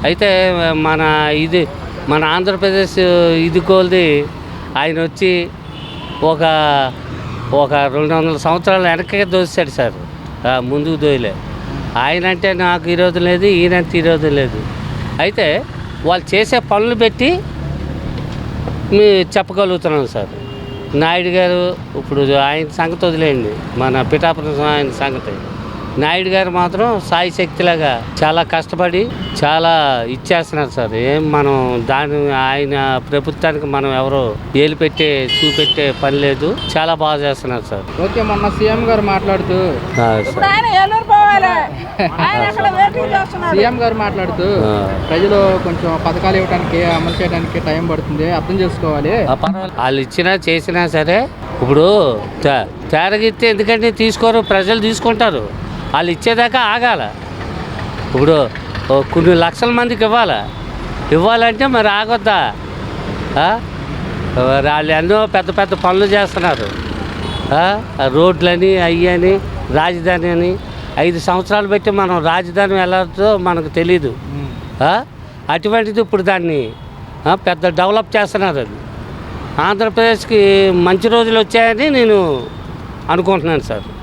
అయితే మన ఇది మన ఆంధ్రప్రదేశ్ ఇది కోల్ది ఆయన వచ్చి ఒక ఒక 200 సంవత్సరాలు వెనక్కి దోశాడు సార్, ముందుకు దోయలే. ఆయన అంటే నాకు ఈరోజు లేదు, ఈయనంటే ఈరోజు లేదు. అయితే వాళ్ళు చేసే పనులు పెట్టి చెప్పగలుగుతున్నాం సార్. నాయుడు గారు ఇప్పుడు ఆయన సంగతి వదిలేయండి, మన పిఠాపురం ఆయన సంగతి. నాయుడు గారు మాత్రం సాయి శక్తిలాగా చాలా కష్టపడి చాలా ఇచ్చేస్తున్నారు సార్. ఏం మనం ఆయన ప్రభుత్వానికి మనం ఎవరో ఏలు పెట్టే చూపెట్టే పని లేదు, చాలా బాగా చేస్తున్నారు సార్. ఓకే, మొన్న సీఎం గారు మాట్లాడుతూ ప్రజలు కొంచెం పథకాలు ఇవ్వడానికి అమలు చేయడానికి టైం పడుతుంది, అర్థం చేసుకోవాలి. వాళ్ళు ఇచ్చినా చేసినా సరే ఇప్పుడు తేరగిస్తే ఎందుకంటే తీసుకోరు, ప్రజలు తీసుకుంటారు. వాళ్ళు ఇచ్చేదాకా ఆగాల. ఇప్పుడు కొన్ని లక్షల మందికి ఇవ్వాలంటే మరి ఆగొద్దా? వాళ్ళు ఎన్నో పెద్ద పెద్ద పనులు చేస్తున్నారు, రోడ్లని అయ్యని రాజధాని అని. 5 సంవత్సరాలు పెట్టి మనం రాజధాని వెళ్ళాలో మనకు తెలీదు. అటువంటిది ఇప్పుడు దాన్ని పెద్ద డెవలప్ చేస్తున్నారు. అది ఆంధ్రప్రదేశ్కి మంచి రోజులు వచ్చాయని నేను అనుకుంటున్నాను సార్.